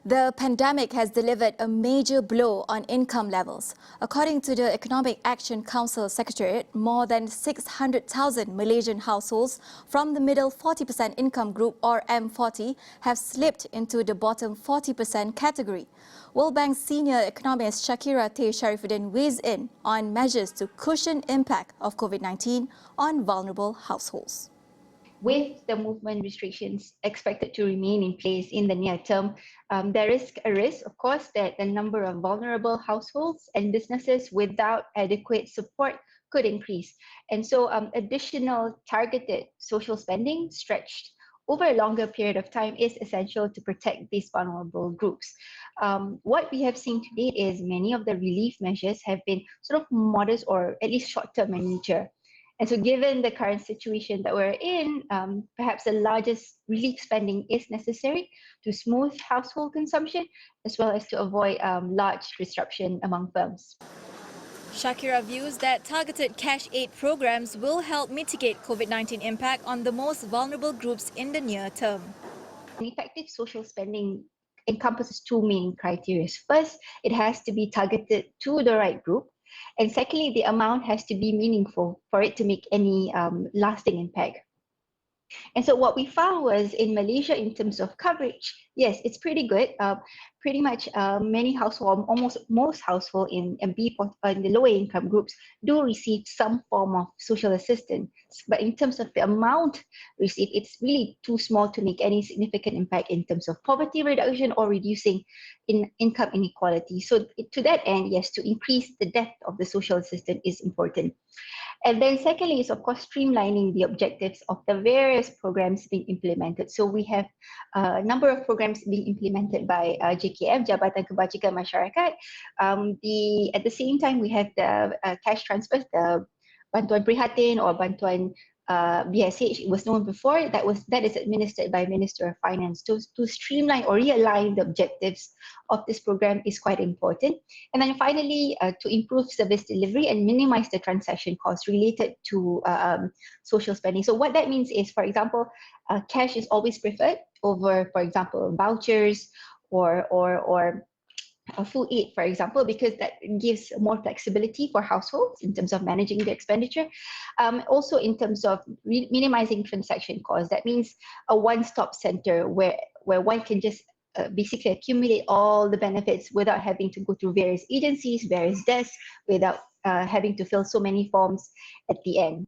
The pandemic has delivered a major blow on income levels. According to the Economic Action Council Secretariat, more than 600,000 Malaysian households from the middle 40% income group or M40 have slipped into the bottom 40% category. World Bank senior economist Shakira Teh Sharifuddin weighs in on measures to cushion impact of COVID-19 on vulnerable households. With the movement restrictions expected to remain in place in the near term, there is a risk, of course, that the number of vulnerable households and businesses without adequate support could increase. And so additional targeted social spending stretched over a longer period of time is essential to protect these vulnerable groups. What we have seen to date is many of the relief measures have been sort of modest or at least short-term in nature. And so given the current situation that we're in, perhaps the largest relief spending is necessary to smooth household consumption, as well as to avoid large disruption among firms. Shakira views that targeted cash aid programs will help mitigate COVID-19 impact on the most vulnerable groups in the near term. Effective social spending encompasses two main criteria. First, it has to be targeted to the right group. And secondly, the amount has to be meaningful for it to make any lasting impact. And so what we found was in Malaysia, in terms of coverage, yes, it's pretty good. Pretty much many households, almost most households in the lower income groups do receive some form of social assistance. But in terms of the amount received, it's really too small to make any significant impact in terms of poverty reduction or reducing income inequality. So to that end, yes, to increase the depth of the social assistance is important. And then secondly is, of course, streamlining the objectives of the various programs being implemented. So we have a number of programs being implemented by JKM, Jabatan Kebajikan Masyarakat. At the same time, we have the cash transfers, the Bantuan Prihatin or Bantuan BSH, it was known before, that is administered by Minister of Finance. To streamline or realign the objectives of this program is quite important. And then finally, to improve service delivery and minimize the transaction costs related to social spending. So what that means is, for example, cash is always preferred over, for example, vouchers or food aid, for example, because that gives more flexibility for households in terms of managing the expenditure. Also in terms of minimizing transaction costs, that means a one-stop center where one can just basically accumulate all the benefits without having to go through various agencies, various desks, without having to fill so many forms at the end.